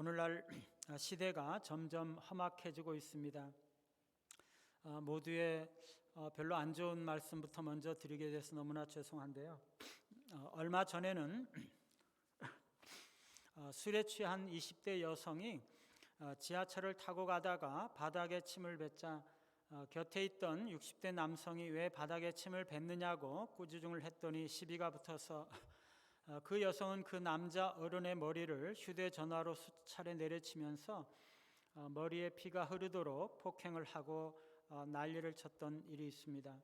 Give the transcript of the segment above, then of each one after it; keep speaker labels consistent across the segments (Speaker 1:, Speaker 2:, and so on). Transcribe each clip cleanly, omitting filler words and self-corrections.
Speaker 1: 오늘날 시대가 점점 험악해지고 있습니다. 모두의 별로 안 좋은 말씀부터 먼저 드리게 돼서 너무나 죄송한데요. 얼마 전에는 술에 취한 20대 여성이 지하철을 타고 가다가 바닥에 침을 뱉자 곁에 있던 60대 남성이 왜 바닥에 침을 뱉느냐고 꾸짖음을 했더니 시비가 붙어서 그 여성은 그 남자 어른의 머리를 휴대전화로 수차례 내려치면서 머리에 피가 흐르도록 폭행을 하고 난리를 쳤던 일이 있습니다.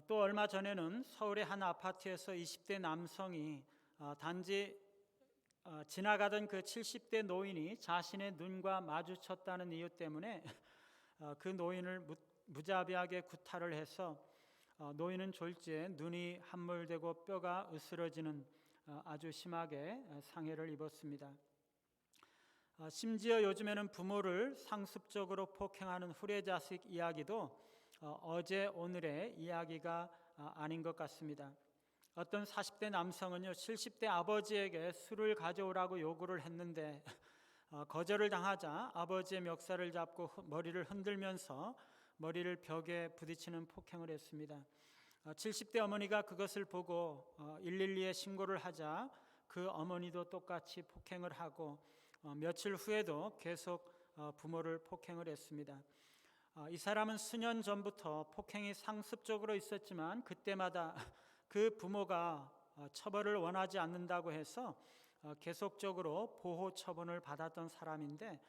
Speaker 1: 또 얼마 전에는 서울의 한 아파트에서 20대 남성이 단지 지나가던 그 70대 노인이 자신의 눈과 마주쳤다는 이유 때문에 그 노인을 무자비하게 구타를 해서 노인은 졸지에 눈이 함몰되고 뼈가 으스러지는 아주 심하게 상해를 입었습니다. 심지어 요즘에는 부모를 상습적으로 폭행하는 후레자식 이야기도 어제 오늘의 이야기가 아닌 것 같습니다. 어떤 40대 남성은요 70대 아버지에게 술을 가져오라고 요구를 했는데 거절을 당하자 아버지의 멱살을 잡고 머리를 흔들면서 머리를 벽에 부딪히는 폭행을 했습니다. 70대 어머니가 그것을 보고 112에 신고를 하자 그 어머니도 똑같이 폭행을 하고 며칠 후에도 계속 부모를 폭행을 했습니다. 이 사람은 수년 전부터 폭행이 상습적으로 있었지만 그때마다 그 부모가 처벌을 원하지 않는다고 해서 계속적으로 보호 처분을 받았던 사람인데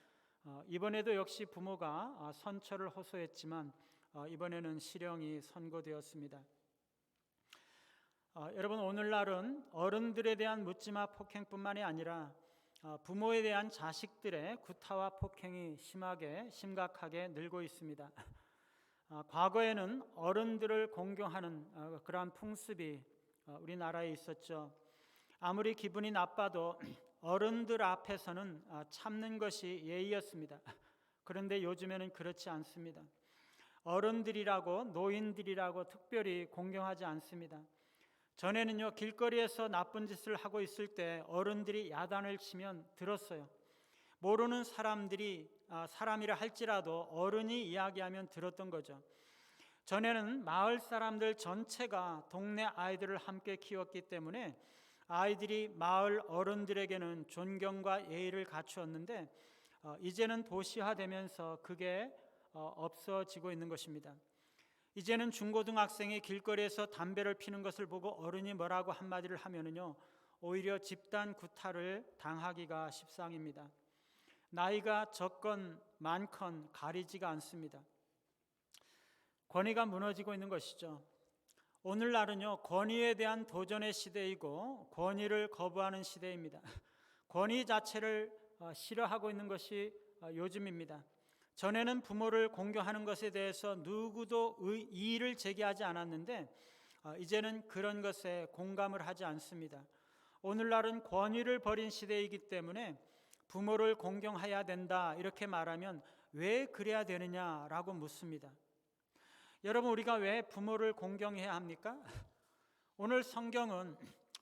Speaker 1: 이번에도 역시 부모가 선처를 호소했지만 이번에는 실형이 선고되었습니다. 여러분, 오늘날은 어른들에 대한 묻지마 폭행뿐만이 아니라 부모에 대한 자식들의 구타와 폭행이 심각하게 늘고 있습니다. 과거에는 어른들을 공경하는 그러한 풍습이 우리나라에 있었죠. 아무리 기분이 나빠도 어른들 앞에서는 참는 것이 예의였습니다. 그런데 요즘에는 그렇지 않습니다. 어른들이라고 노인들이라고 특별히 공경하지 않습니다. 전에는요 길거리에서 나쁜 짓을 하고 있을 때 어른들이 야단을 치면 들었어요. 모르는 사람이라 할지라도 어른이 이야기하면 들었던 거죠. 전에는 마을 사람들 전체가 동네 아이들을 함께 키웠기 때문에 아이들이 마을 어른들에게는 존경과 예의를 갖추었는데 이제는 도시화되면서 그게 없어지고 있는 것입니다. 이제는 중고등학생이 길거리에서 담배를 피는 것을 보고 어른이 뭐라고 한마디를 하면은요 오히려 집단 구타를 당하기가 십상입니다. 나이가 적건 많건 가리지가 않습니다. 권위가 무너지고 있는 것이죠. 오늘날은요 권위에 대한 도전의 시대이고 권위를 거부하는 시대입니다. 권위 자체를 싫어하고 있는 것이 요즘입니다. 전에는 부모를 공경하는 것에 대해서 누구도 이의를 제기하지 않았는데 이제는 그런 것에 공감을 하지 않습니다. 오늘날은 권위를 버린 시대이기 때문에 부모를 공경해야 된다 이렇게 말하면 왜 그래야 되느냐라고 묻습니다. 여러분, 우리가 왜 부모를 공경해야 합니까? 오늘 성경은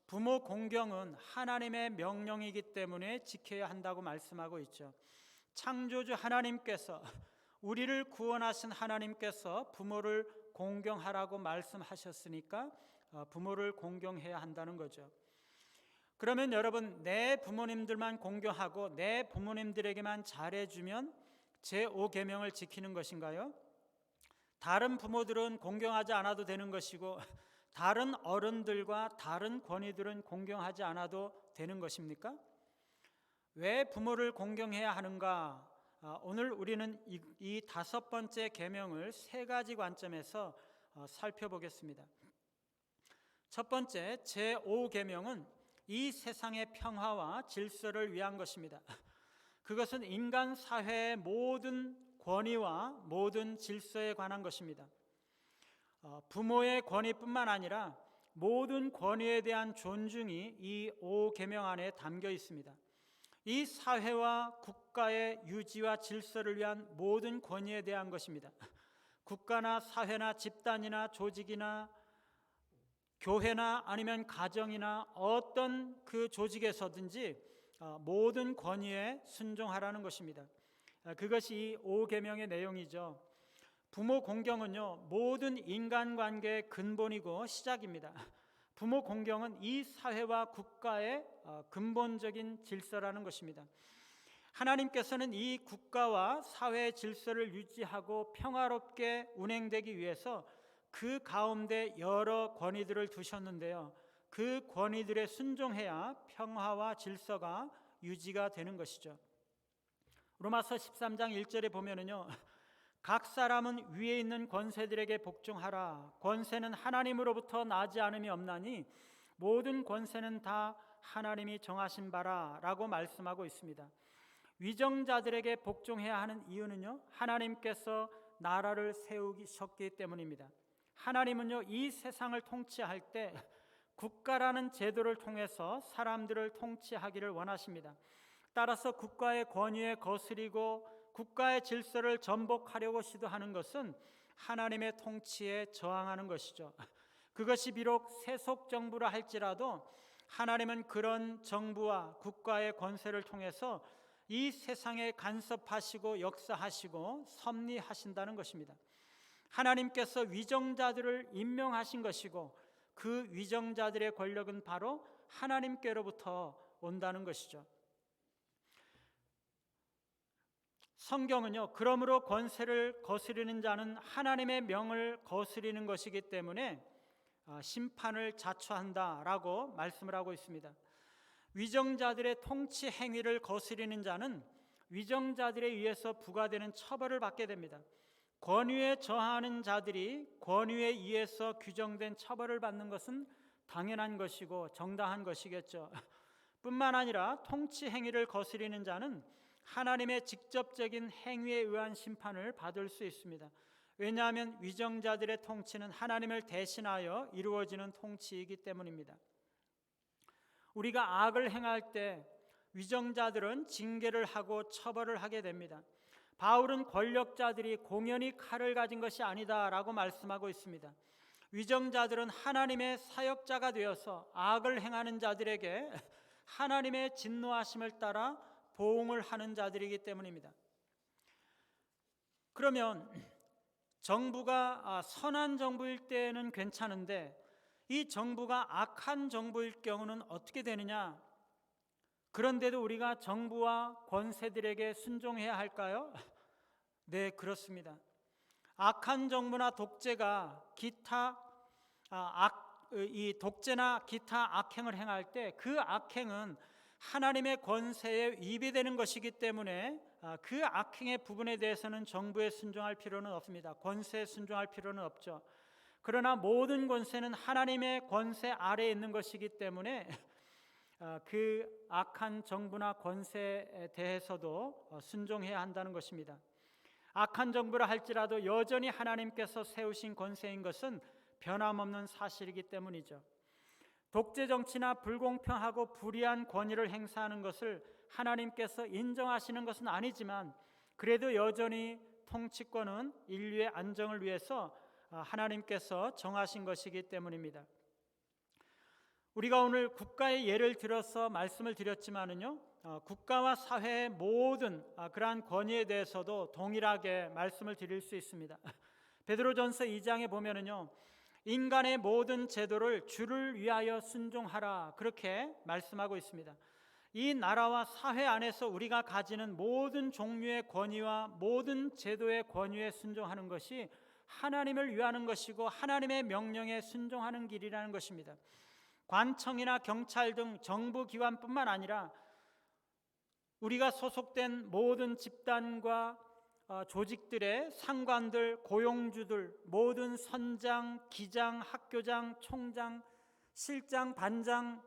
Speaker 1: 부모 공경은 하나님의 명령이기 때문에 지켜야 한다고 말씀하고 있죠. 창조주 하나님께서 우리를 구원하신 하나님께서 부모를 공경하라고 말씀하셨으니까 부모를 공경해야 한다는 거죠. 그러면 여러분, 내 부모님들만 공경하고 내 부모님들에게만 잘해주면 제5계명을 지키는 것인가요? 다른 부모들은 공경하지 않아도 되는 것이고 다른 어른들과 다른 권위들은 공경하지 않아도 되는 것입니까? 왜 부모를 공경해야 하는가? 오늘 우리는 이 5번째 계명을 3가지 관점에서 살펴보겠습니다. 첫 번째, 제5계명은 이 세상의 평화와 질서를 위한 것입니다. 그것은 인간 사회의 모든 권위와 모든 질서에 관한 것입니다. 부모의 권위뿐만 아니라 모든 권위에 대한 존중이 이 5계명 안에 담겨 있습니다. 이 사회와 국가의 유지와 질서를 위한 모든 권위에 대한 것입니다. 국가나 사회나 집단이나 조직이나 교회나 아니면 가정이나 어떤 그 조직에서든지 모든 권위에 순종하라는 것입니다. 그것이 이 5계명의 내용이죠. 부모 공경은요, 모든 인간관계의 근본이고 시작입니다. 부모 공경은 이 사회와 국가의 근본적인 질서라는 것입니다. 하나님께서는 이 국가와 사회의 질서를 유지하고 평화롭게 운행되기 위해서 그 가운데 여러 권위들을 두셨는데요, 그 권위들에 순종해야 평화와 질서가 유지가 되는 것이죠. 로마서 13장 1절에 보면은요, 각 사람은 위에 있는 권세들에게 복종하라. 권세는 하나님으로부터 나지 않음이 없나니 모든 권세는 다 하나님이 정하신 바라 라고 말씀하고 있습니다. 위정자들에게 복종해야 하는 이유는요, 하나님께서 나라를 세우셨기 때문입니다. 하나님은요, 이 세상을 통치할 때 국가라는 제도를 통해서 사람들을 통치하기를 원하십니다. 따라서 국가의 권위에 거스리고 국가의 질서를 전복하려고 시도하는 것은 하나님의 통치에 저항하는 것이죠. 그것이 비록 세속 정부라 할지라도 하나님은 그런 정부와 국가의 권세를 통해서 이 세상에 간섭하시고 역사하시고 섭리하신다는 것입니다. 하나님께서 위정자들을 임명하신 것이고 그 위정자들의 권력은 바로 하나님께로부터 온다는 것이죠. 성경은요, 그러므로 권세를 거스리는 자는 하나님의 명을 거스리는 것이기 때문에 심판을 자초한다라고 말씀을 하고 있습니다. 위정자들의 통치 행위를 거스리는 자는 위정자들에 의해서 부과되는 처벌을 받게 됩니다. 권위에 저하는 자들이 권위에 의해서 규정된 처벌을 받는 것은 당연한 것이고 정당한 것이겠죠. 뿐만 아니라 통치 행위를 거스리는 자는 하나님의 직접적인 행위에 의한 심판을 받을 수 있습니다. 왜냐하면 위정자들의 통치는 하나님을 대신하여 이루어지는 통치이기 때문입니다. 우리가 악을 행할 때 위정자들은 징계를 하고 처벌을 하게 됩니다. 바울은 권력자들이 공연히 칼을 가진 것이 아니다라고 말씀하고 있습니다. 위정자들은 하나님의 사역자가 되어서 악을 행하는 자들에게 하나님의 진노하심을 따라 보응을 하는 자들이기 때문입니다. 그러면 정부가 선한 정부일 때는 괜찮은데 이 정부가 악한 정부일 경우는 어떻게 되느냐? 그런데도 우리가 정부와 권세들에게 순종해야 할까요? 네, 그렇습니다. 악한 정부나 독재가 독재나 기타 악행을 행할 때 그 악행은 하나님의 권세에 위배되는 것이기 때문에 그 악행의 부분에 대해서는 정부에 순종할 필요는 없습니다. 권세에 순종할 필요는 없죠. 그러나 모든 권세는 하나님의 권세 아래에 있는 것이기 때문에 그 악한 정부나 권세에 대해서도 순종해야 한다는 것입니다. 악한 정부라 할지라도 여전히 하나님께서 세우신 권세인 것은 변함없는 사실이기 때문이죠. 독재 정치나 불공평하고 불의한 권위를 행사하는 것을 하나님께서 인정하시는 것은 아니지만 그래도 여전히 통치권은 인류의 안정을 위해서 하나님께서 정하신 것이기 때문입니다. 우리가 오늘 국가의 예를 들어서 말씀을 드렸지만은요, 국가와 사회의 모든 그러한 권위에 대해서도 동일하게 말씀을 드릴 수 있습니다. 베드로전서 2장에 보면은요, 인간의 모든 제도를 주를 위하여 순종하라 그렇게 말씀하고 있습니다. 이 나라와 사회 안에서 우리가 가지는 모든 종류의 권위와 모든 제도의 권위에 순종하는 것이 하나님을 위하는 것이고 하나님의 명령에 순종하는 길이라는 것입니다. 관청이나 경찰 등 정부 기관뿐만 아니라 우리가 소속된 모든 집단과 조직들의 상관들, 고용주들, 모든 선장, 기장, 학교장, 총장, 실장, 반장,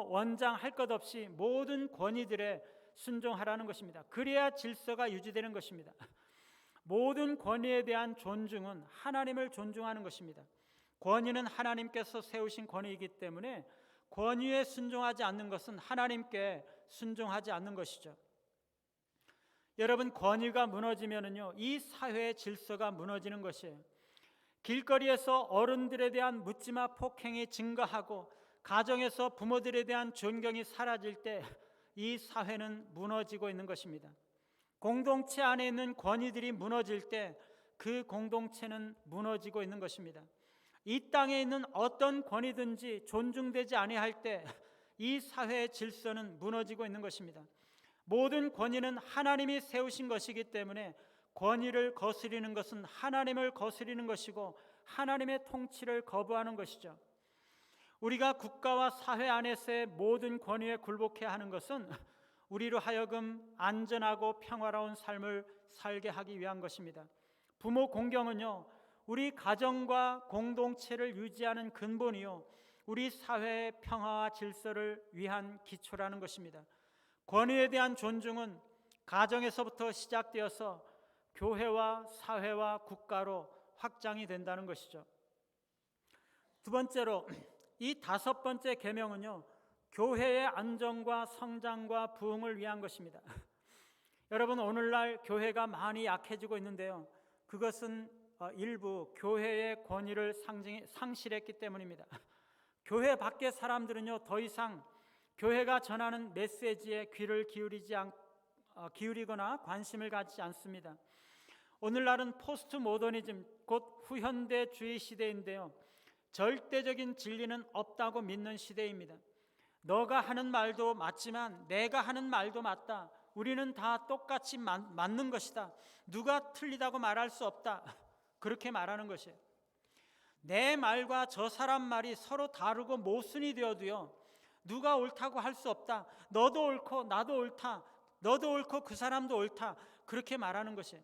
Speaker 1: 원장 할 것 없이 모든 권위들에 순종하라는 것입니다. 그래야 질서가 유지되는 것입니다. 모든 권위에 대한 존중은 하나님을 존중하는 것입니다. 권위는 하나님께서 세우신 권위이기 때문에 권위에 순종하지 않는 것은 하나님께 순종하지 않는 것이죠. 여러분, 권위가 무너지면은요, 이 사회의 질서가 무너지는 것이에요. 길거리에서 어른들에 대한 묻지마 폭행이 증가하고 가정에서 부모들에 대한 존경이 사라질 때 이 사회는 무너지고 있는 것입니다. 공동체 안에 있는 권위들이 무너질 때 그 공동체는 무너지고 있는 것입니다. 이 땅에 있는 어떤 권위든지 존중되지 아니할 때 이 사회의 질서는 무너지고 있는 것입니다. 모든 권위는 하나님이 세우신 것이기 때문에 권위를 거스리는 것은 하나님을 거스리는 것이고 하나님의 통치를 거부하는 것이죠. 우리가 국가와 사회 안에서의 모든 권위에 굴복해야 하는 것은 우리로 하여금 안전하고 평화로운 삶을 살게 하기 위한 것입니다. 부모 공경은요, 우리 가정과 공동체를 유지하는 근본이요, 우리 사회의 평화와 질서를 위한 기초라는 것입니다. 권위에 대한 존중은 가정에서부터 시작되어서 교회와 사회와 국가로 확장이 된다는 것이죠. 두 번째로, 이 다섯 번째 계명은요, 교회의 안정과 성장과 부흥을 위한 것입니다. 여러분, 오늘날 교회가 많이 약해지고 있는데요, 그것은 일부 교회의 권위를 상실했기 때문입니다. 교회 밖의 사람들은요, 더 이상 교회가 전하는 메시지에 귀를 기울이거나 관심을 갖지 않습니다. 오늘날은 포스트 모더니즘, 곧 후현대주의 시대인데요, 절대적인 진리는 없다고 믿는 시대입니다. 너가 하는 말도 맞지만 내가 하는 말도 맞다. 우리는 다 똑같이 맞는 것이다. 누가 틀리다고 말할 수 없다. 그렇게 말하는 것이에요. 내 말과 저 사람 말이 서로 다르고 모순이 되어도요, 누가 옳다고 할 수 없다. 너도 옳고 나도 옳다. 너도 옳고 그 사람도 옳다. 그렇게 말하는 것이에요.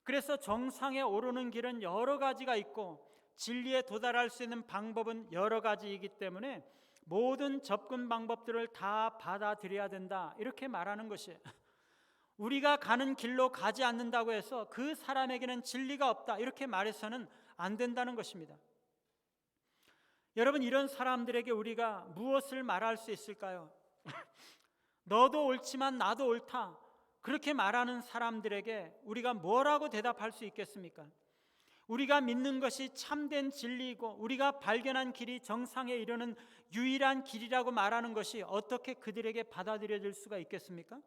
Speaker 1: 그래서 정상에 오르는 길은 여러 가지가 있고 진리에 도달할 수 있는 방법은 여러 가지이기 때문에 모든 접근 방법들을 다 받아들여야 된다, 이렇게 말하는 것이에요. 우리가 가는 길로 가지 않는다고 해서 그 사람에게는 진리가 없다, 이렇게 말해서는 안 된다는 것입니다. 여러분, 이런 사람들에게 우리가 무엇을 말할 수 있을까요? 너도 옳지만 나도 옳다, 그렇게 말하는 사람들에게 우리가 뭐라고 대답할 수 있겠습니까? 우리가 믿는 것이 참된 진리이고 우리가 발견한 길이 정상에 이르는 유일한 길이라고 말하는 것이 어떻게 그들에게 받아들여질 수가 있겠습니까?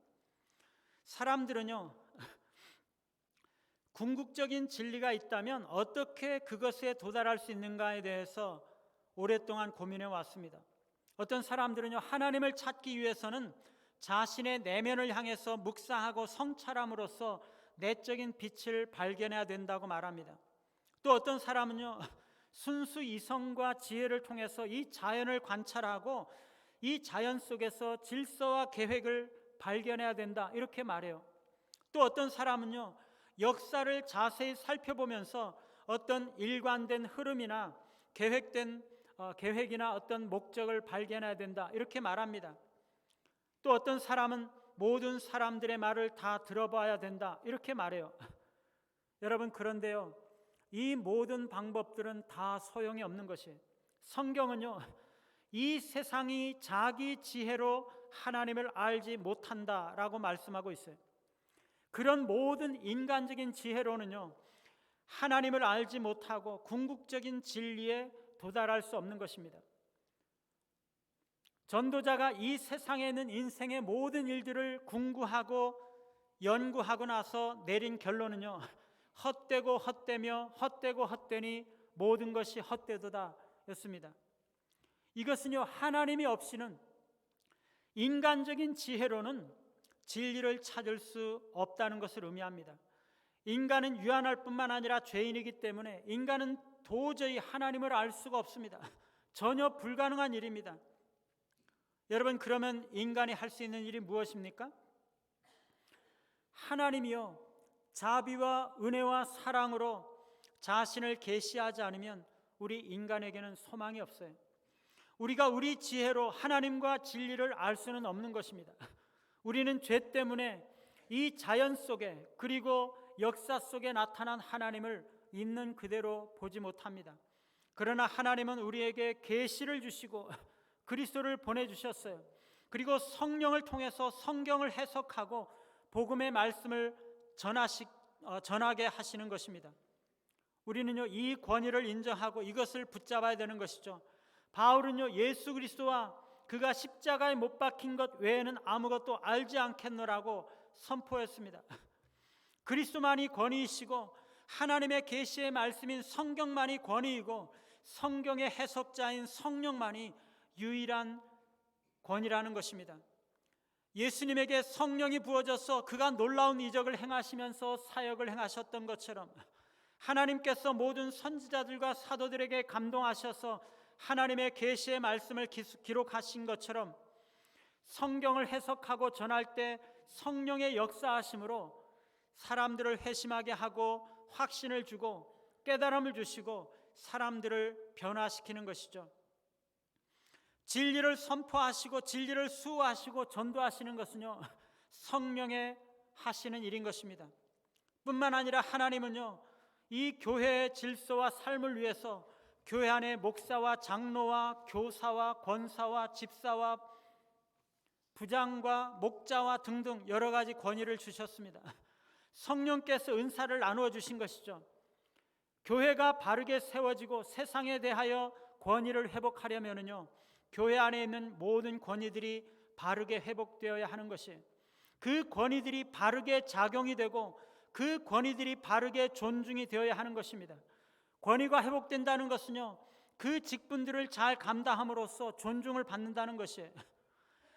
Speaker 1: 사람들은요, 궁극적인 진리가 있다면 어떻게 그것에 도달할 수 있는가에 대해서 오랫동안 고민해 왔습니다. 어떤 사람들은요, 하나님을 찾기 위해서는 자신의 내면을 향해서 묵상하고 성찰함으로써 내적인 빛을 발견해야 된다고 말합니다. 또 어떤 사람은요, 순수 이성과 지혜를 통해서 이 자연을 관찰하고 이 자연 속에서 질서와 계획을 발견해야 된다, 이렇게 말해요. 또 어떤 사람은요, 역사를 자세히 살펴보면서 어떤 일관된 흐름이나 계획이나 어떤 목적을 발견해야 된다, 이렇게 말합니다. 또 어떤 사람은 모든 사람들의 말을 다 들어봐야 된다, 이렇게 말해요. 여러분, 그런데요, 이 모든 방법들은 다 소용이 없는 것이에요. 성경은요, 이 세상이 자기 지혜로 하나님을 알지 못한다라고 말씀하고 있어요. 그런 모든 인간적인 지혜로는요, 하나님을 알지 못하고 궁극적인 진리에 도달할 수 없는 것입니다. 전도자가 이 세상에 있는 인생의 모든 일들을 궁구하고 연구하고 나서 내린 결론은요, 헛되고 헛되며 헛되고 헛되니 모든 것이 헛되도다 였습니다. 이것은요, 하나님이 없이는 인간적인 지혜로는 진리를 찾을 수 없다는 것을 의미합니다. 인간은 유한할 뿐만 아니라 죄인이기 때문에 인간은 도저히 하나님을 알 수가 없습니다. 전혀 불가능한 일입니다. 여러분, 그러면 인간이 할 수 있는 일이 무엇입니까? 하나님이요, 자비와 은혜와 사랑으로 자신을 계시하지 않으면 우리 인간에게는 소망이 없어요. 우리가 우리 지혜로 하나님과 진리를 알 수는 없는 것입니다. 우리는 죄 때문에 이 자연 속에 그리고 역사 속에 나타난 하나님을 있는 그대로 보지 못합니다. 그러나 하나님은 우리에게 계시를 주시고 그리스도를 보내주셨어요. 그리고 성령을 통해서 성경을 해석하고 복음의 말씀을 전하게 하시는 것입니다. 우리는요, 이 권위를 인정하고 이것을 붙잡아야 되는 것이죠. 바울은요, 예수 그리스도와 그가 십자가에 못 박힌 것 외에는 아무것도 알지 않겠노라고 선포했습니다. 그리스도만이 권위이시고 하나님의 계시의 말씀인 성경만이 권위이고 성경의 해석자인 성령만이 유일한 권위라는 것입니다. 예수님에게 성령이 부어져서 그가 놀라운 이적을 행하시면서 사역을 행하셨던 것처럼 하나님께서 모든 선지자들과 사도들에게 감동하셔서 하나님의 계시의 말씀을 기록하신 것처럼 성경을 해석하고 전할 때 성령의 역사하심으로 사람들을 회심하게 하고 확신을 주고 깨달음을 주시고 사람들을 변화시키는 것이죠. 진리를 선포하시고 진리를 수호하시고 전도하시는 것은요, 성령의 하시는 일인 것입니다. 뿐만 아니라 하나님은요, 이 교회의 질서와 삶을 위해서 교회 안에 목사와 장로와 교사와 권사와 집사와 부장과 목자와 등등 여러 가지 권위를 주셨습니다. 성령께서 은사를 나누어 주신 것이죠. 교회가 바르게 세워지고 세상에 대하여 권위를 회복하려면요, 교회 안에 있는 모든 권위들이 바르게 회복되어야 하는 것이에요. 그 권위들이 바르게 작용이 되고 그 권위들이 바르게 존중이 되어야 하는 것입니다. 권위가 회복된다는 것은요, 그 직분들을 잘 감당함으로써 존중을 받는다는 것이에요.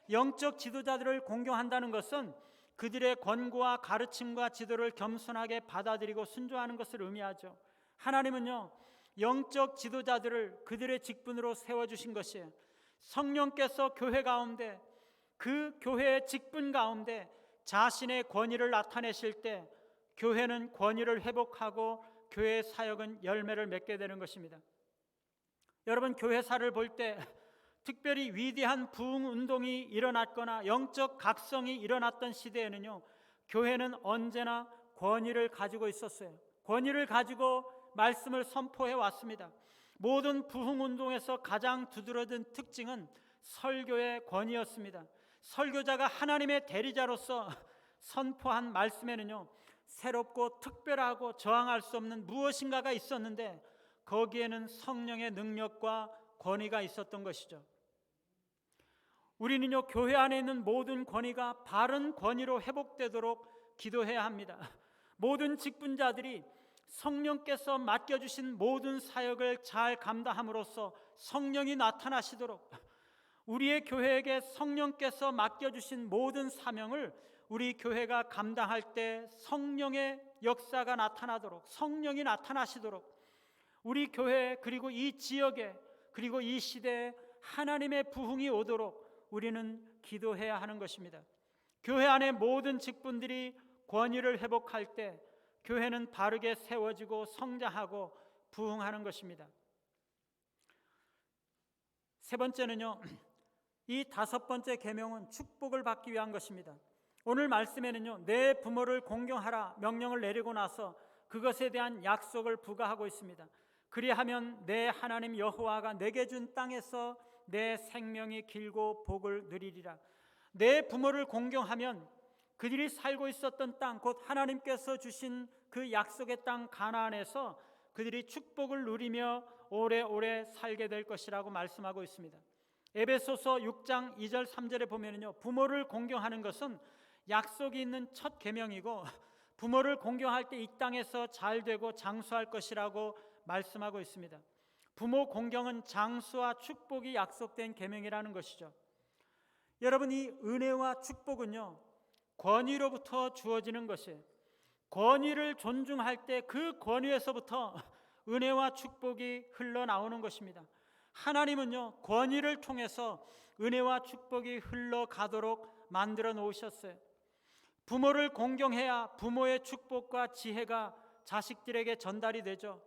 Speaker 1: 영적 지도자들을 공경한다는 것은 그들의 권고와 가르침과 지도를 겸손하게 받아들이고 순종하는 것을 의미하죠. 하나님은요, 영적 지도자들을 그들의 직분으로 세워주신 것이에요. 성령께서 교회 가운데, 그 교회의 직분 가운데 자신의 권위를 나타내실 때 교회는 권위를 회복하고 교회의 사역은 열매를 맺게 되는 것입니다. 여러분, 교회사를 볼 때 특별히 위대한 부흥운동이 일어났거나 영적 각성이 일어났던 시대에는요, 교회는 언제나 권위를 가지고 있었어요. 권위를 가지고 말씀을 선포해 왔습니다. 모든 부흥운동에서 가장 두드러진 특징은 설교의 권위였습니다. 설교자가 하나님의 대리자로서 선포한 말씀에는요, 새롭고 특별하고 저항할 수 없는 무엇인가가 있었는데 거기에는 성령의 능력과 권위가 있었던 것이죠. 우리는요, 교회 안에 있는 모든 권위가 바른 권위로 회복되도록 기도해야 합니다. 모든 직분자들이 성령께서 맡겨주신 모든 사역을 잘 감당함으로써 성령이 나타나시도록, 우리의 교회에게 성령께서 맡겨주신 모든 사명을 우리 교회가 감당할 때 성령의 역사가 나타나도록, 성령이 나타나시도록 우리 교회 그리고 이 지역에 그리고 이 시대에 하나님의 부흥이 오도록 우리는 기도해야 하는 것입니다. 교회 안의 모든 직분들이 권위를 회복할 때 교회는 바르게 세워지고 성장하고 부흥하는 것입니다. 세 번째는요, 이 다섯 번째 계명은 축복을 받기 위한 것입니다. 오늘 말씀에는요, 내 부모를 공경하라 명령을 내리고 나서 그것에 대한 약속을 부과하고 있습니다. 그리하면 내 하나님 여호와가 내게 준 땅에서 내 생명이 길고 복을 누리리라. 내 부모를 공경하면 그들이 살고 있었던 땅, 곧 하나님께서 주신 그 약속의 땅 가나안에서 그들이 축복을 누리며 오래오래 살게 될 것이라고 말씀하고 있습니다. 에베소서 6장 2절 3절에 보면요, 부모를 공경하는 것은 약속이 있는 첫 계명이고 부모를 공경할 때 이 땅에서 잘 되고 장수할 것이라고 말씀하고 있습니다. 부모 공경은 장수와 축복이 약속된 계명이라는 것이죠. 여러분, 이 은혜와 축복은요, 권위로부터 주어지는 것이에요. 권위를 존중할 때 그 권위에서부터 은혜와 축복이 흘러나오는 것입니다. 하나님은요, 권위를 통해서 은혜와 축복이 흘러가도록 만들어 놓으셨어요. 부모를 공경해야 부모의 축복과 지혜가 자식들에게 전달이 되죠.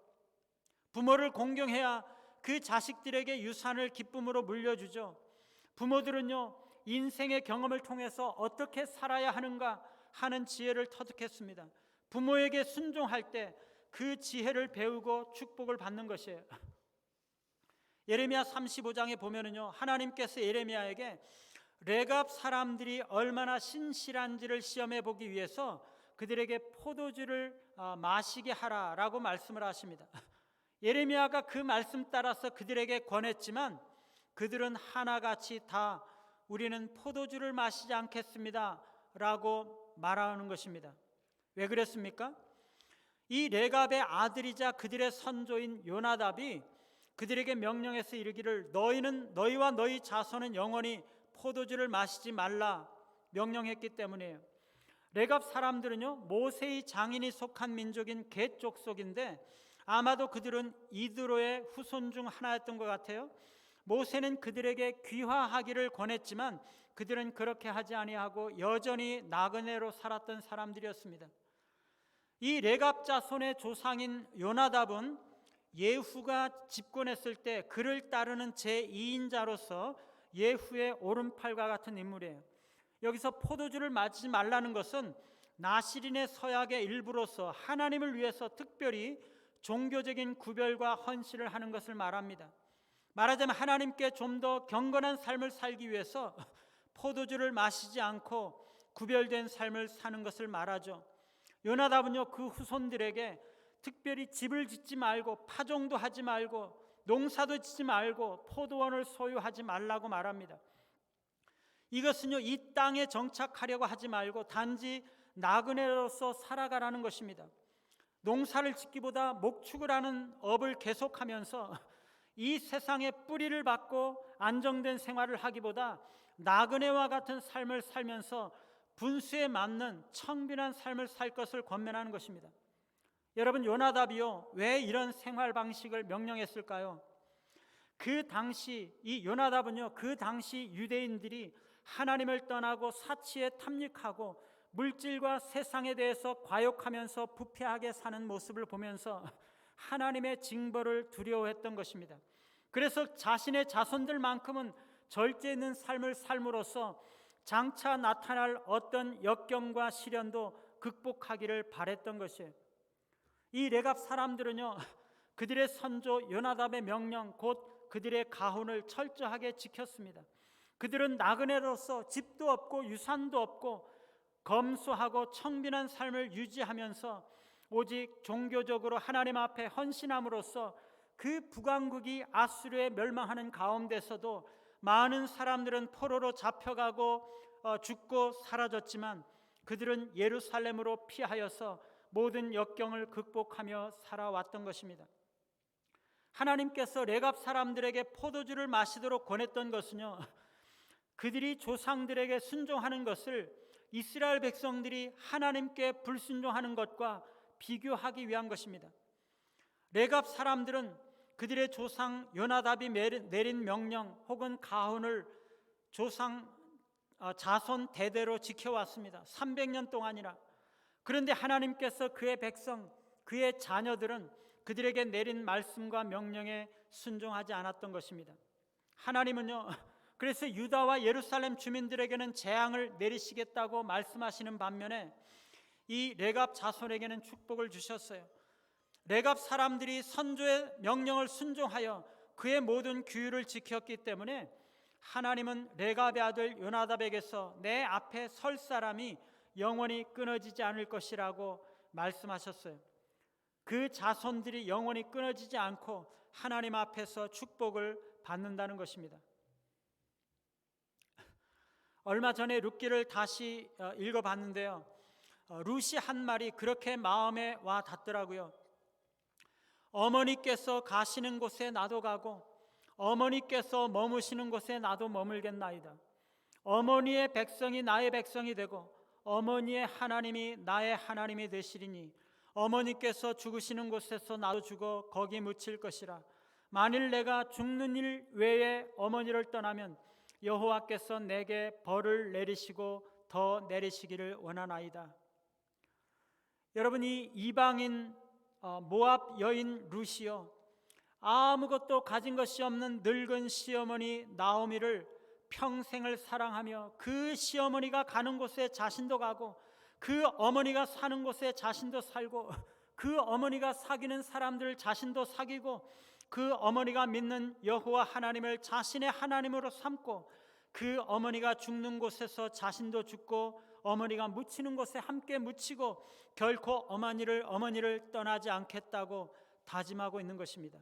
Speaker 1: 부모를 공경해야 그 자식들에게 유산을 기쁨으로 물려주죠. 부모들은요, 인생의 경험을 통해서 어떻게 살아야 하는가 하는 지혜를 터득했습니다. 부모에게 순종할 때 그 지혜를 배우고 축복을 받는 것이에요. 예레미야 35장에 보면은요, 하나님께서 예레미야에게 레갑 사람들이 얼마나 신실한지를 시험해 보기 위해서 그들에게 포도주를 마시게 하라라고 말씀을 하십니다. 예레미야가 그 말씀 따라서 그들에게 권했지만 그들은 하나같이 다 우리는 포도주를 마시지 않겠습니다 라고 말하는 것입니다. 왜 그랬습니까? 이 레갑의 아들이자 그들의 선조인 요나답이 그들에게 명령해서 이르기를 너희는 너희와 너희 자손은 영원히 포도주를 마시지 말라 명령했기 때문이에요. 레갑 사람들은요, 모세의 장인이 속한 민족인 겟 족속인데 아마도 그들은 이드로의 후손 중 하나였던 것 같아요. 모세는 그들에게 귀화하기를 권했지만 그들은 그렇게 하지 아니하고 여전히 나그네로 살았던 사람들이었습니다. 이 레갑 자손의 조상인 요나답은 예후가 집권했을 때 그를 따르는 제2인자로서 예후의 오른팔과 같은 인물이에요. 여기서 포도주를 마시지 말라는 것은 나시린의 서약의 일부로서 하나님을 위해서 특별히 종교적인 구별과 헌신을 하는 것을 말합니다. 말하자면 하나님께 좀 더 경건한 삶을 살기 위해서 포도주를 마시지 않고 구별된 삶을 사는 것을 말하죠. 요나답은요, 그 후손들에게 특별히 집을 짓지 말고 파종도 하지 말고 농사도 짓지 말고 포도원을 소유하지 말라고 말합니다. 이것은요, 이 땅에 정착하려고 하지 말고 단지 나그네로서 살아가라는 것입니다. 농사를 짓기보다 목축을 하는 업을 계속하면서 이 세상에 뿌리를 받고 안정된 생활을 하기보다 나그네와 같은 삶을 살면서 분수에 맞는 청빈한 삶을 살 것을 권면하는 것입니다. 여러분, 요나답이요, 왜 이런 생활 방식을 명령했을까요? 그 당시 이 요나답은요, 그 당시 유대인들이 하나님을 떠나고 사치에 탐닉하고 물질과 세상에 대해서 과욕하면서 부패하게 사는 모습을 보면서 하나님의 징벌을 두려워했던 것입니다. 그래서 자신의 자손들만큼은 절제 있는 삶을 삶으로써 장차 나타날 어떤 역경과 시련도 극복하기를 바랬던 것이에요. 이 레갑 사람들은요, 그들의 선조 요나답의 명령 곧 그들의 가훈을 철저하게 지켰습니다. 그들은 나그네로서 집도 없고 유산도 없고 검소하고 청빈한 삶을 유지하면서 오직 종교적으로 하나님 앞에 헌신함으로써 그 북왕국이 아수르에 멸망하는 가운데서도 많은 사람들은 포로로 잡혀가고 죽고 사라졌지만 그들은 예루살렘으로 피하여서 모든 역경을 극복하며 살아왔던 것입니다. 하나님께서 레갑 사람들에게 포도주를 마시도록 권했던 것은요, 그들이 조상들에게 순종하는 것을 이스라엘 백성들이 하나님께 불순종하는 것과 비교하기 위한 것입니다. 레갑 사람들은 그들의 조상 요나답이 내린 명령 혹은 가훈을 자손 대대로 지켜왔습니다. 300년 동안이나. 그런데 하나님께서 그의 백성, 그의 자녀들은 그들에게 내린 말씀과 명령에 순종하지 않았던 것입니다. 하나님은요, 그래서 유다와 예루살렘 주민들에게는 재앙을 내리시겠다고 말씀하시는 반면에 이 레갑 자손에게는 축복을 주셨어요. 레갑 사람들이 선조의 명령을 순종하여 그의 모든 규율을 지켰기 때문에 하나님은 레갑의 아들 요나답에게서 내 앞에 설 사람이 영원히 끊어지지 않을 것이라고 말씀하셨어요. 그 자손들이 영원히 끊어지지 않고 하나님 앞에서 축복을 받는다는 것입니다. 얼마 전에 룻기를 다시 읽어봤는데요, 룻이 한 말이 그렇게 마음에 와 닿더라고요. 어머니께서 가시는 곳에 나도 가고 어머니께서 머무시는 곳에 나도 머물겠나이다. 어머니의 백성이 나의 백성이 되고 어머니의 하나님이 나의 하나님이 되시리니 어머니께서 죽으시는 곳에서 나도 죽어 거기 묻힐 것이라. 만일 내가 죽는 일 외에 어머니를 떠나면 여호와께서 내게 벌을 내리시고 더 내리시기를 원하나이다. 여러분, 이 이방인 모압 여인 룻이요, 아무것도 가진 것이 없는 늙은 시어머니 나오미를 평생을 사랑하며 그 시어머니가 가는 곳에 자신도 가고 그 어머니가 사는 곳에 자신도 살고 그 어머니가 사귀는 사람들 자신도 사귀고 그 어머니가 믿는 여호와 하나님을 자신의 하나님으로 삼고 그 어머니가 죽는 곳에서 자신도 죽고 어머니가 묻히는 곳에 함께 묻히고 결코 어머니를 떠나지 않겠다고 다짐하고 있는 것입니다.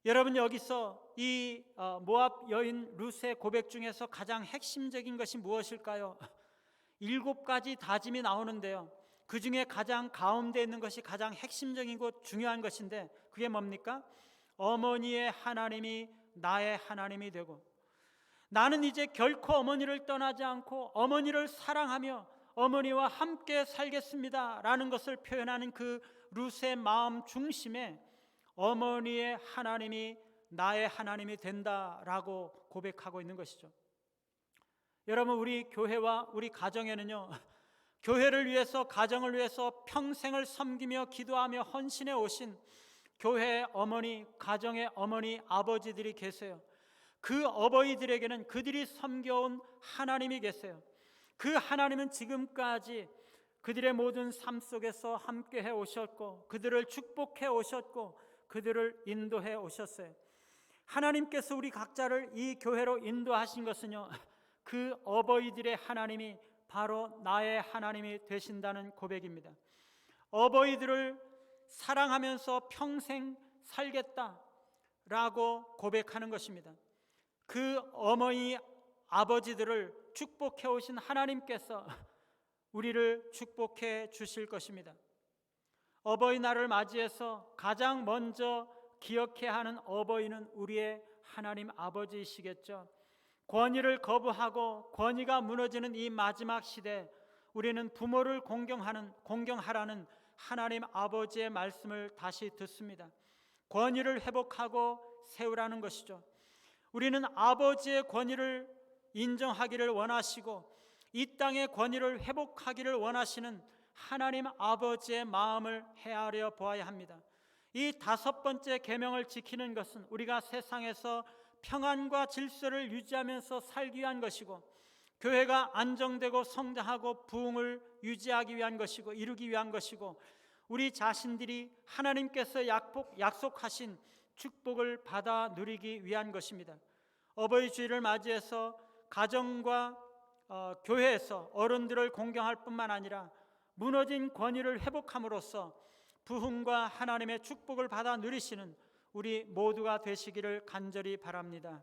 Speaker 1: 여러분, 여기서 이 모압 여인 룻의 고백 중에서 가장 핵심적인 것이 무엇일까요? 7가지 다짐이 나오는데요, 그 중에 가장 가운데 있는 것이 가장 핵심적이고 중요한 것인데, 그게 뭡니까? 어머니의 하나님이 나의 하나님이 되고, 나는 이제 결코 어머니를 떠나지 않고 어머니를 사랑하며 어머니와 함께 살겠습니다 라는 것을 표현하는 그 룻의 마음 중심에 어머니의 하나님이 나의 하나님이 된다라고 고백하고 있는 것이죠. 여러분, 우리 교회와 우리 가정에는요, 교회를 위해서, 가정을 위해서 평생을 섬기며 기도하며 헌신해 오신 교회의 어머니, 가정의 어머니, 아버지들이 계세요. 그 어버이들에게는 그들이 섬겨온 하나님이 계세요. 그 하나님은 지금까지 그들의 모든 삶 속에서 함께 해 오셨고, 그들을 축복해 오셨고, 그들을 인도해 오셨어요. 하나님께서 우리 각자를 이 교회로 인도하신 것은요, 그 어버이들의 하나님이 바로 나의 하나님이 되신다는 고백입니다. 어버이들을 사랑하면서 평생 살겠다라고 고백하는 것입니다. 그 어머니, 아버지들을 축복해 오신 하나님께서 우리를 축복해 주실 것입니다. 어버이날을 맞이해서 가장 먼저 기억해야 하는 어버이는 우리의 하나님 아버지이시겠죠. 권위를 거부하고 권위가 무너지는 이 마지막 시대, 우리는 부모를 공경하라는 하나님 아버지의 말씀을 다시 듣습니다. 권위를 회복하고 세우라는 것이죠. 우리는 아버지의 권위를 인정하기를 원하시고 이 땅의 권위를 회복하기를 원하시는 하나님 아버지의 마음을 헤아려 보아야 합니다. 이 5번째 계명을 지키는 것은 우리가 세상에서 평안과 질서를 유지하면서 살기 위한 것이고, 교회가 안정되고 성장하고 부흥을 유지하기 위한 것이고, 이루기 위한 것이고, 우리 자신들이 하나님께서 약속하신 축복을 받아 누리기 위한 것입니다. 어버이 주일을 맞이해서 가정과 교회에서 어른들을 공경할 뿐만 아니라 무너진 권위를 회복함으로써 부흥과 하나님의 축복을 받아 누리시는 우리 모두가 되시기를 간절히 바랍니다.